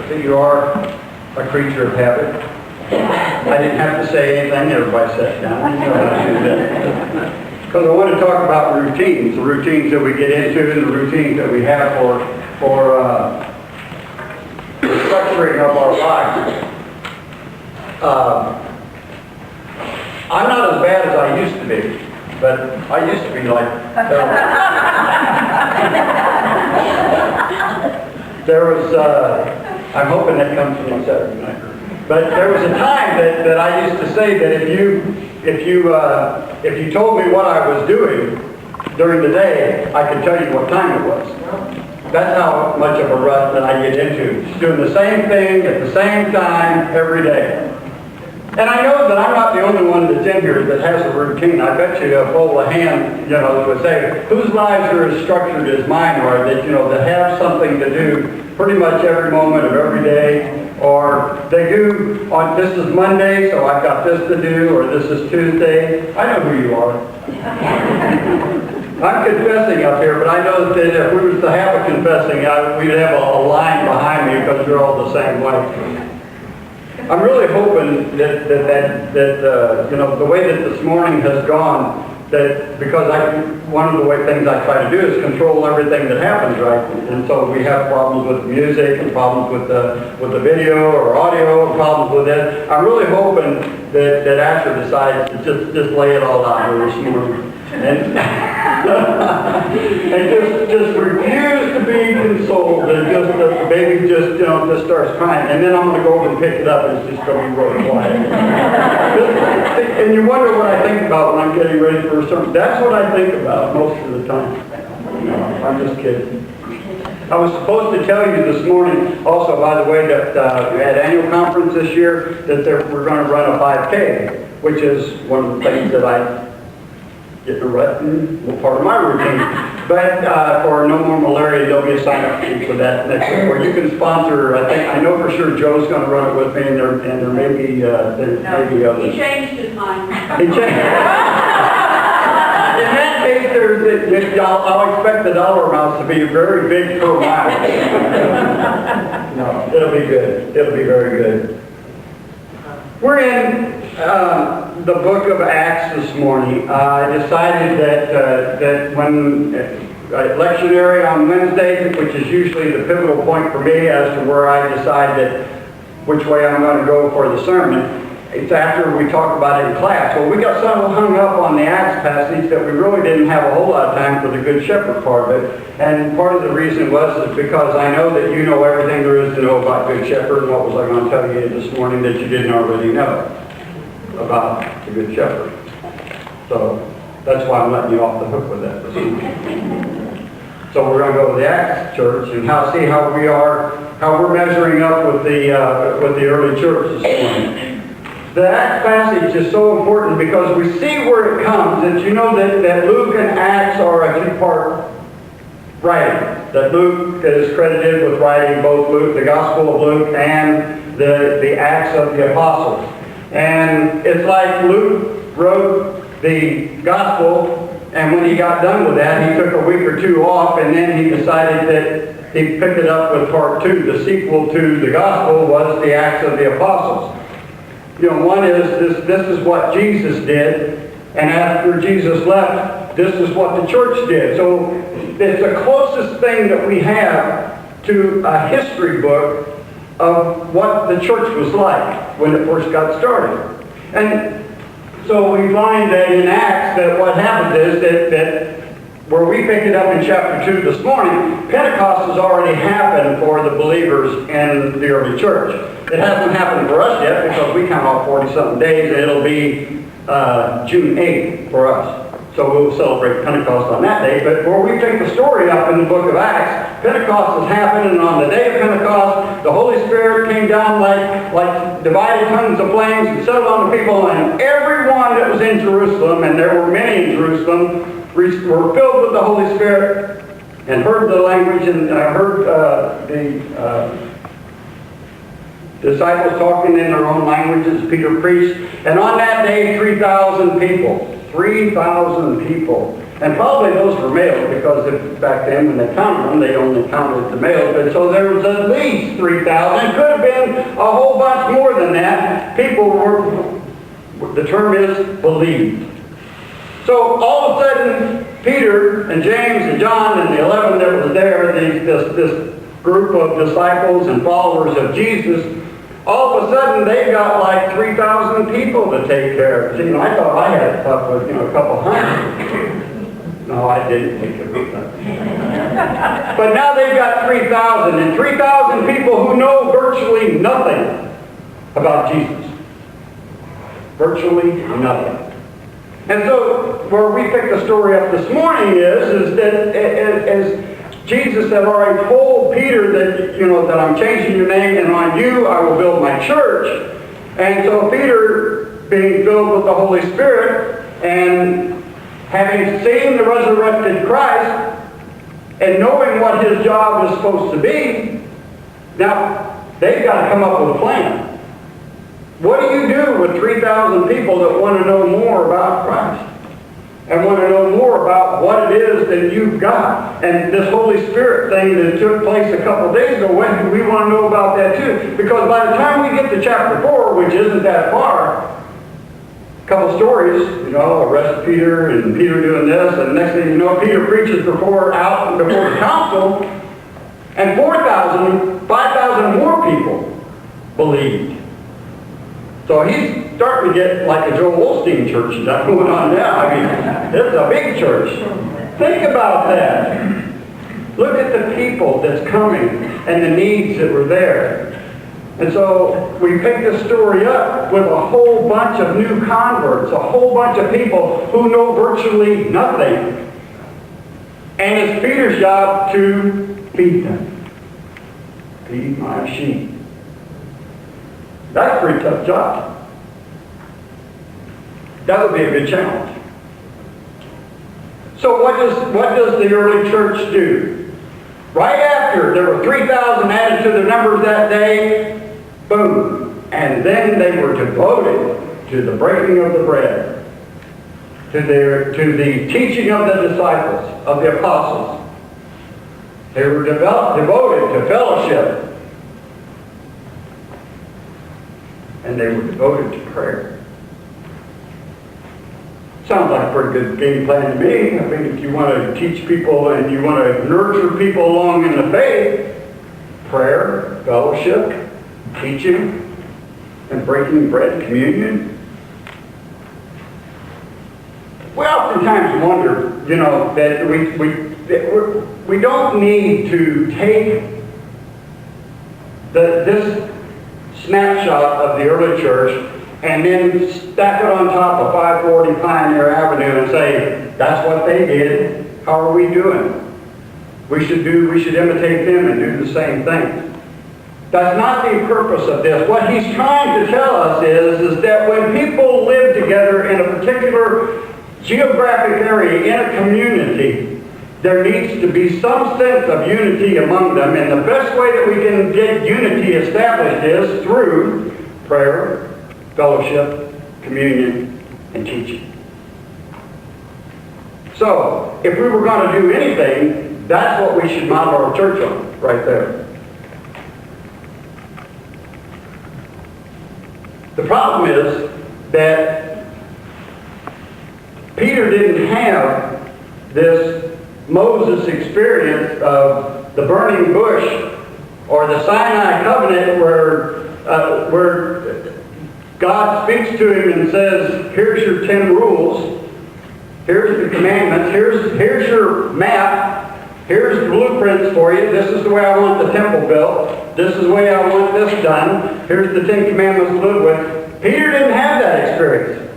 So you are a creature of habit. I didn't have to say anything, everybody sat down. You know how to do that. Because I want to talk about routines, the routines that we get into and the routines that we have for structuring up our lives. I'm not as bad as I used to be, but I used to be like there was I'm hoping that comes from Saturday night. But there was a time that I used to say that if you told me what I was doing during the day, I could tell you what time it was. That's how much of a rut that I get into. Just doing the same thing at the same time every day. And I know that I'm not the only one that's in here that has a routine. I bet you a full of hand, would say, whose lives are as structured as mine are, that, that have something to do pretty much every moment of every day. Or they do, this is Monday, so I've got this to do, or this is Tuesday. I know who you are. I'm confessing up here, but I know that if we were to have a confessing, we'd have a line behind me because we're all the same way. I'm really hoping that the way that this morning has gone, that because one of the things I try to do is control everything that happens, right? And so we have problems with the music and problems with the video or audio and problems with it. I'm really hoping that Asher decides to just lay it all out here this morning. And just refuse to be consoled, and just the baby just starts crying, and then I'm going to go over and pick it up, and it's just going to be really quiet. And you wonder what I think about when I'm getting ready for a sermon. That's what I think about most of the time. No, I'm just kidding. I was supposed to tell you this morning, also, by the way, that we had annual conference this year, that we're going to run a 5K, which is one of the things that I get a rut and part of my routine. But for No More Malaria, there'll be a sign-up sheet for that next week, where you can sponsor. I know for sure Joe's going to run it with me, and there may be others. He changed his mind. He changed. In that case, I'll expect the dollar amounts to be very big per mile. No, it'll be good. It'll be very good. We're in the book of Acts this morning. I decided that when lectionary on Wednesday, which is usually the pivotal point for me as to where I decide which way I'm going to go for the sermon, it's after we talk about it in class. Well, we got so hung up on the Acts passage that we really didn't have a whole lot of time for the Good Shepherd part of it. And part of the reason was because I know that you know everything there is to know about Good Shepherd. And what was I going to tell you this morning that you didn't already know about the Good Shepherd? So that's why I'm letting you off the hook with that this morning. So we're going to go to the Acts church and see how we're measuring up with the early church this morning. The Acts passage is so important because we see where it comes. That you know that Luke and Acts are a two-part writing. That Luke is credited with writing both the Gospel of Luke and the Acts of the Apostles. And it's like Luke wrote the Gospel, and when he got done with that, he took a week or two off, and then he decided that he'd pick it up with part 2. The sequel to the Gospel was the Acts of the Apostles. One is this is what Jesus did, and after Jesus left, this is what the church did. So it's the closest thing that we have to a history book of what the church was like when it first got started. And so we find that in Acts that what happened is that where we picked it up in chapter 2 this morning, Pentecost has already happened for the believers in the early church. It hasn't happened for us yet because we count off 40-something days, and it'll be June 8th for us. So we'll celebrate Pentecost on that day. But where we pick the story up in the book of Acts, Pentecost has happened, and on the day of Pentecost, the Holy Spirit came down like divided tongues of flames and settled on the people, and everyone that was in Jerusalem, and there were many in Jerusalem, were filled with the Holy Spirit and heard the language and heard the disciples talking in their own languages, Peter preached. And on that day, 3,000 people And probably those were males, because back then when they counted them, they only counted the males. But so there was at least 3,000. It could have been a whole bunch more than that. People were, the term is, believed. So all of a sudden, Peter and James and John and the 11 that was there, this group of disciples and followers of Jesus, all of a sudden they've got like 3,000 people to take care of. See, I thought I had it tough with, a couple hundred. No, I didn't think it was that. But now they've got 3,000, and 3,000 people who know virtually nothing about Jesus. Virtually nothing. And so, where we pick the story up this morning is that as Jesus had already told Peter that, that I'm changing your name, and on you I will build my church. And so Peter, being filled with the Holy Spirit, and having seen the resurrected Christ, and knowing what his job is supposed to be, now they've got to come up with a plan. What do you do with 3,000 people that want to know more about Christ? And want to know more about what it is that you've got? And this Holy Spirit thing that took place a couple of days ago, we want to know about that too. Because by the time we get to chapter 4, which isn't that far, a couple stories, arrest Peter and Peter doing this, and next thing you know, Peter preaches before the council, and 5,000 more people believed. So he's starting to get like a Joel Osteen church going on now. I mean, it's a big church. Think about that. Look at the people that's coming and the needs that were there. And so we pick this story up with a whole bunch of new converts, a whole bunch of people who know virtually nothing. And it's Peter's job to feed them. Feed my sheep. That's a pretty tough job. That would be a good challenge. So what does the early church do? Right after there were 3,000 added to their numbers that day, boom. And then they were devoted to the breaking of the bread, to the teaching of the disciples, of the apostles. They were devoted to fellowship. And they were devoted to prayer. Sounds like a pretty good game plan to me. I mean, if you want to teach people and you want to nurture people along in the faith, prayer, fellowship, teaching, and breaking bread, communion. We oftentimes wonder, that we don't need to take this snapshot of the early church and then stack it on top of 540 Pioneer Avenue and say, that's what they did. How are we doing? We should imitate them and do the same thing. That's not the purpose of this. What he's trying to tell us is that when people live together in a particular geographic area, in a community, there needs to be some sense of unity among them, and the best way that we can get unity established is through prayer, fellowship, communion, and teaching. So, if we were going to do anything, that's what we should model our church on, right there. The problem is that Peter didn't have this Moses' experience of the burning bush or the Sinai covenant where God speaks to him and says, here's your 10 rules, here's the commandments, here's your map, here's the blueprints for you, this is the way I want the temple built, this is the way I want this done, here's the 10 commandments to live with. Peter didn't have that experience.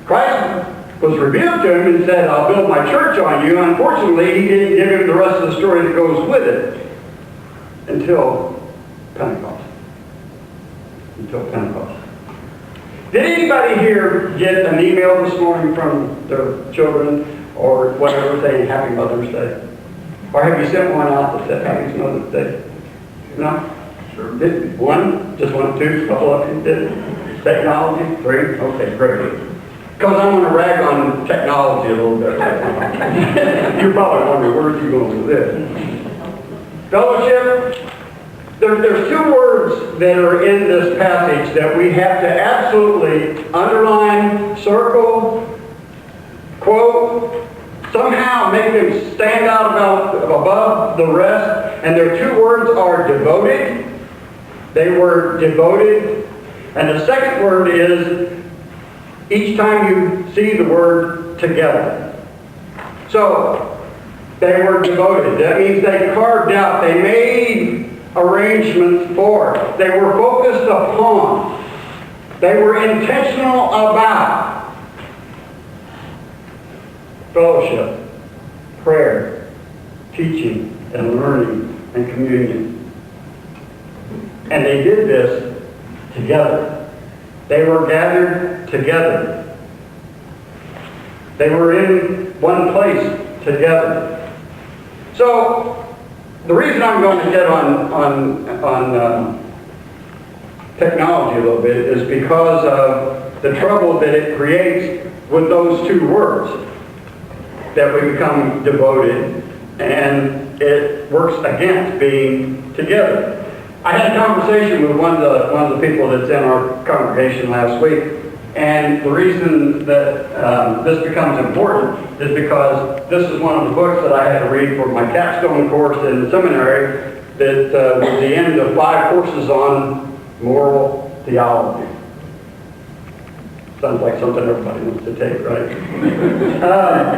Christ was revealed to him and said, I'll build my church on you. Unfortunately, he didn't give him the rest of the story that goes with it until Pentecost. Did anybody here get an email this morning from their children or whatever saying Happy Mother's Day? Or have you sent one out that said Happy Mother's Day? No? Sure. Did one? Just one, two? A couple of you did? Technology? 3? Okay, great. Because I'm going to rag on technology a little bit right now. You're probably wondering, where's he going with this? Fellowship, there's two words that are in this passage that we have to absolutely underline, circle, quote, somehow make them stand out above the rest. And their two words are devoted. They were devoted. And the second word is, each time you see the word together. So, they were devoted. That means they carved out, they made arrangements for it. They were focused upon. They were intentional about fellowship, prayer, teaching, and learning, and communion. And they did this together. They were gathered together. They were in one place together. So, the reason I'm going to get on technology a little bit is because of the trouble that it creates with those two words. That we become devoted, and it works against being together. I had a conversation with one of the people that's in our congregation last week, and the reason that this becomes important is because this is one of the books that I had to read for my capstone course in seminary that was the end of 5 courses on moral theology. Sounds like something everybody wants to take, right?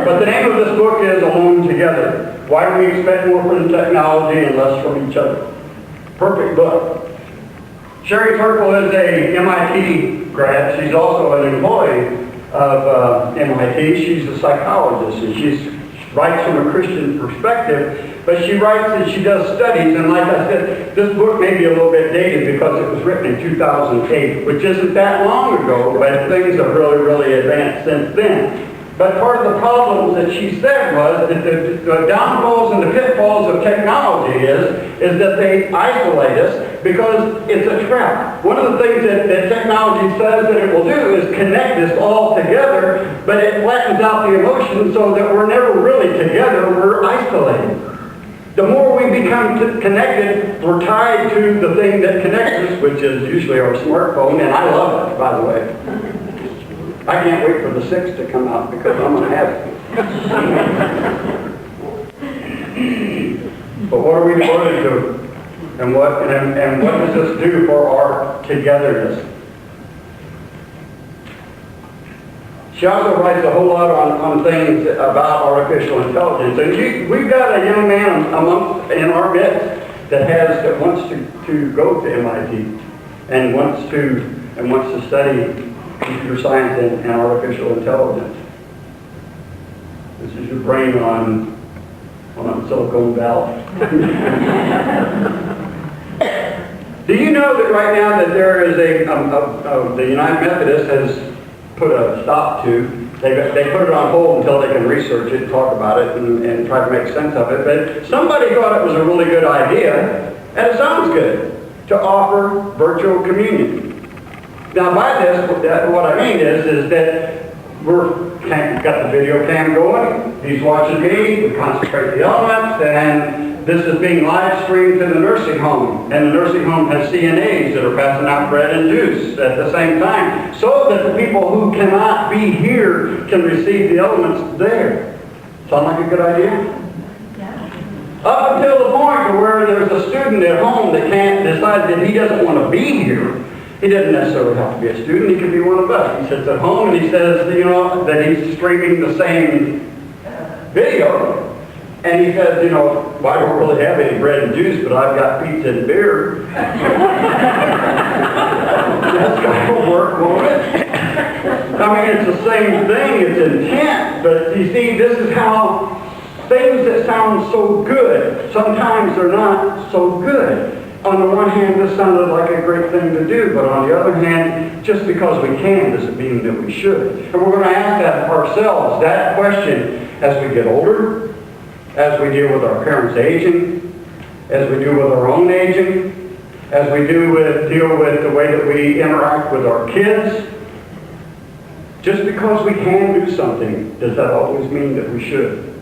But the name of this book is Alone Together. Why do we expect more from technology and less from each other? Perfect book. Sherry Turkle is a MIT grad. She's also an employee of MIT. She's a psychologist, and she writes from a Christian perspective, but she writes and she does studies, and like I said, this book may be a little bit dated because it was written in 2008, which isn't that long ago, but things have really, really advanced since then. But part of the problems that she said was that the downfalls and the pitfalls of technology is that they isolate us because it's a trap. One of the things that technology says that it will do is connect us all together, but it flattens out the emotions so that we're never really together, we're isolated. The more we become connected, we're tied to the thing that connects us, which is usually our smartphone, and I love it, by the way. I can't wait for the 6 to come out because I'm going to have it. But what are we devoted to? And what does this do for our togetherness? She also writes a whole lot on things about artificial intelligence. And we've got a young man in our midst that wants to go to MIT and wants to study computer science and artificial intelligence. This is your brain on Silicon Valley. Do you know that right now that there is the United Methodist has put a stop to, they put it on hold until they can research it and talk about it and try to make sense of it, but somebody thought it was a really good idea, and it sounds good, to offer virtual communion. Now by this, what I mean is that we've got the video cam going, he's watching me, we concentrate the elements, and this is being live streamed to the nursing home. And the nursing home has CNAs that are passing out bread and juice at the same time, so that the people who cannot be here can receive the elements there. Sound like a good idea? Yeah. Up until the point where there's a student at home that can't decide that he doesn't want to be here. He doesn't necessarily have to be a student, he could be one of us. He sits at home and he says, that he's streaming the same video. And he says, well, I don't really have any bread and juice, but I've got pizza and beer. That's got to work, won't it? I mean, it's the same thing, it's intent, but you see, this is how things that sound so good, sometimes they're not so good. On the one hand, this sounded like a great thing to do, but on the other hand, just because we can doesn't mean that we should. And we're going to ask that ourselves, that question, as we get older, as we deal with our parents aging, as we deal with our own aging, as we deal with the way that we interact with our kids. Just because we can do something, does that always mean that we should?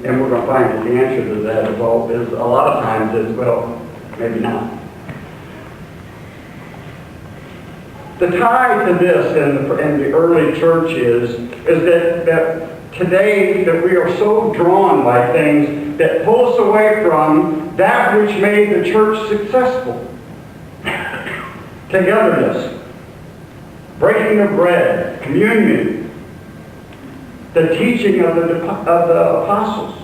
And we're going to find that the answer to that is a lot of times is, well, maybe not. The tie to this in the early church is that today that we are so drawn by things that pull us away from that which made the church successful. Togetherness, breaking of bread, communion, the teaching of the apostles.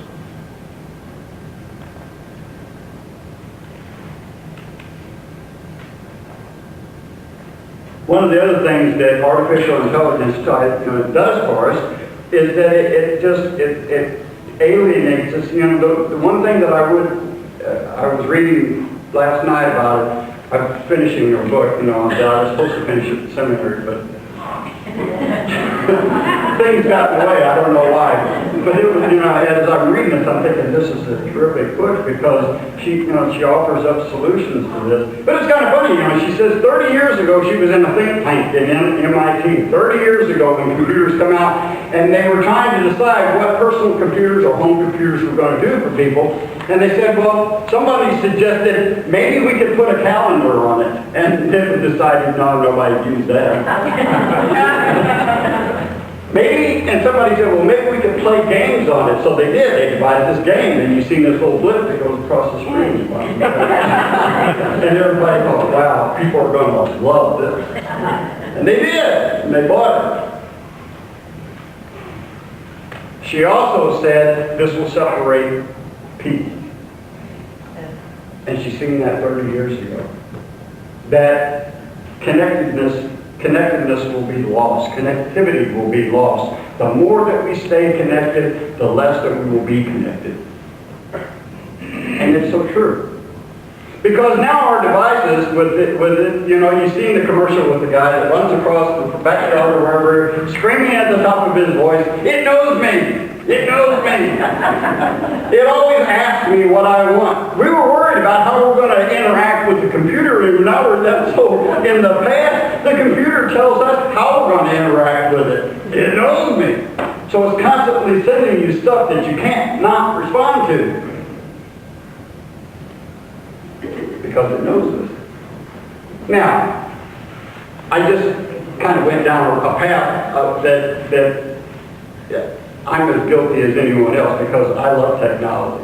One of the other things that artificial intelligence does for us is that it alienates us. You know, the one thing that I was reading last night about it. I'm finishing your book. You know, I was supposed to finish it at seminary, but things got in the way. I don't know why. But it was, you know, as I'm reading this, I'm thinking this is a terrific book because she offers up solutions to this. But it's kind of funny, you know. She says 30 years ago she was in a think tank in MIT. 30 years ago when computers come out, and they were trying to decide what personal computers or home computers were going to do for people. And they said, well, somebody suggested maybe we could put a calendar on it. And then we decided, no, nobody used that. Maybe, and somebody said, well, maybe we could play games on it. So they did. They devised this game, and you see this little blip that goes across the screen. And everybody thought, wow, people are going to love this. And they did, and they bought it. She also said this will separate people. And she's seen that 30 years ago. That connectedness will be lost. Connectivity will be lost. The more that we stay connected, the less that we will be connected. And it's so true. Because now our devices, with it, you know, you've seen the commercial with the guy that runs across the backyard or wherever, screaming at the top of his voice, it knows me! It knows me! It always asks me what I want. We were worried about how we're going to interact with the computer, and now we're done. So in the past, the computer tells us how we're going to interact with it. It knows me. So it's constantly sending you stuff that you can't not respond to. Because it knows us. Now, I just kind of went down a path that I'm as guilty as anyone else because I love technology.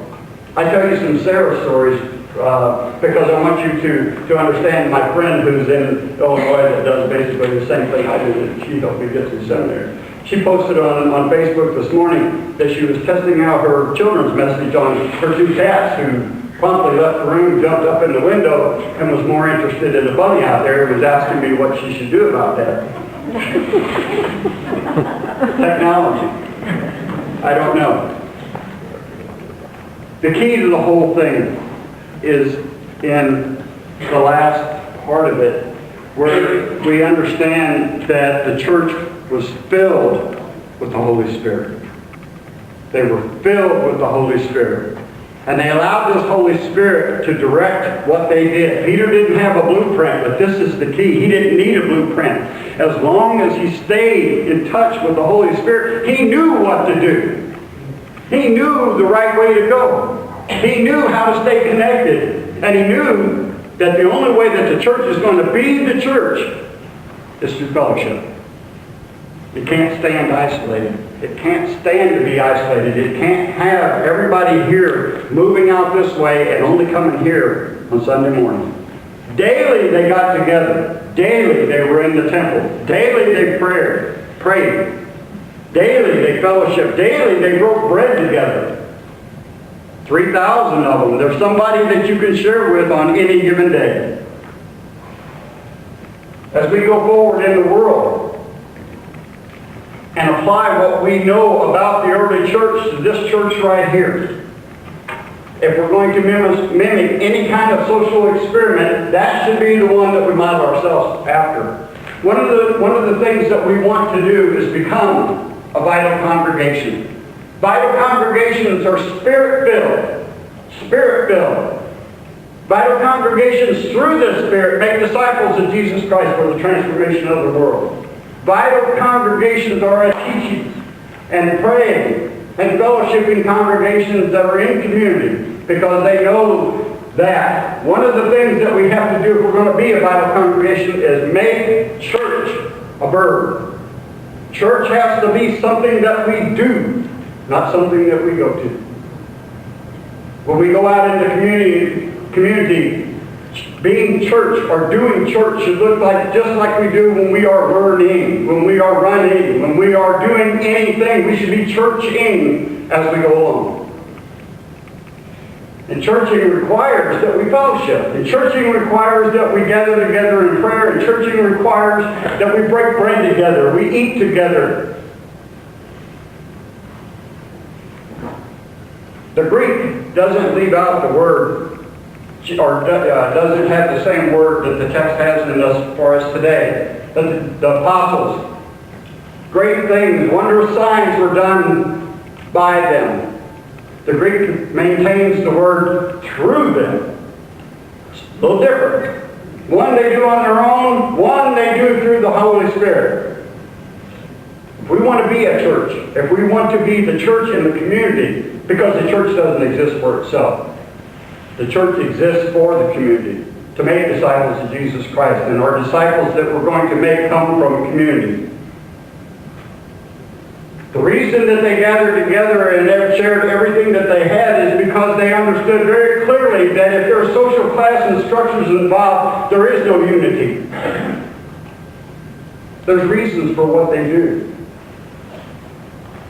I tell you some Sarah stories because I want you to understand my friend who's in Illinois that does basically the same thing I do. She helped me get through seminary. She posted on Facebook this morning that she was testing out her children's message on her two cats who promptly left the room, jumped up in the window, and was more interested in the bunny out there and was asking me what she should do about that. Technology. I don't know. The key to the whole thing is in the last part of it, where we understand that the church was filled with the Holy Spirit. They were filled with the Holy Spirit. And they allowed this Holy Spirit to direct what they did. Peter didn't have a blueprint, but this is the key. He didn't need a blueprint. As long as he stayed in touch with the Holy Spirit, he knew what to do. He knew the right way to go. He knew how to stay connected. And he knew that the only way that the church is going to be the church is through fellowship. It can't stand isolated. It can't stand to be isolated. It can't have everybody here moving out this way and only coming here on Sunday morning. Daily they got together. Daily they were in the temple. Daily they prayed. Daily they fellowshiped. Daily they broke bread together. 3,000 of them. There's somebody that you can share with on any given day. As we go forward in the world and apply what we know about the early church to this church right here, if we're going to mimic any kind of social experiment, that should be the one that we model ourselves after. One of the things that we want to do is become a vital congregation. Vital congregations are Spirit-filled. Spirit-filled. Vital congregations through the Spirit make disciples of Jesus Christ for the transformation of the world. Vital congregations are at teaching and praying and fellowshipping congregations that are in community, because they know that one of the things that we have to do if we're going to be a vital congregation is make church a verb. Church has to be something that we do, not something that we go to. When we go out in the community, being church or doing church should look like just like we do when we are learning, when we are running, when we are doing anything. We should be churching as we go along. And churching requires that we fellowship. And churching requires that we gather together in prayer. And churching requires that we break bread together. We eat together. The Greek doesn't leave out the word, or doesn't have the same word that the text has in us for us today. But the apostles, great things, wondrous signs were done by them. The Greek maintains the word through them. It's a little different. One they do on their own, one they do through the Holy Spirit. If we want to be a church, if we want to be the church in the community, because the church doesn't exist for itself. The church exists for the community, to make disciples of Jesus Christ. And our disciples that we're going to make come from a community. The reason that they gathered together and shared everything that they had is because they understood very clearly that if there are social class and structures involved, there is no unity. There's reasons for what they do.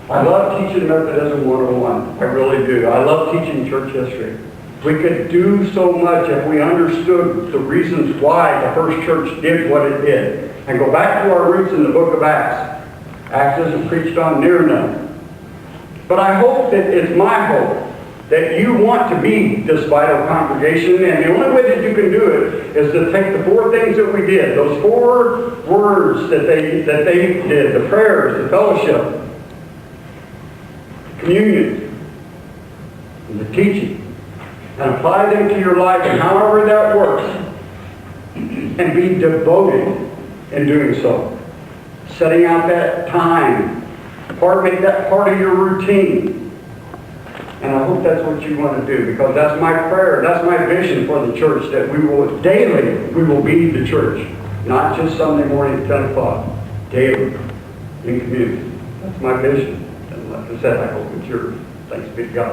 I love teaching Methodism 101. I really do. I love teaching church history. We could do so much if we understood the reasons why the first church did what it did. And go back to our roots in the book of Acts. Acts isn't preached on near enough. But I hope that it's my hope that you want to be this vital congregation, and the only way that you can do it is to take the four things that we did, those 4 words that they did, the prayers, the fellowship, communion, and the teaching, and apply them to your life, and however that works, and be devoted in doing so. Setting out that time, make that part of your routine. And I hope that's what you want to do, because that's my prayer, that's my vision for the church, that we will be the church. Not just Sunday morning at 10 o'clock, daily, in community. That's my vision. And like I said, I hope it's yours. Thanks be to God.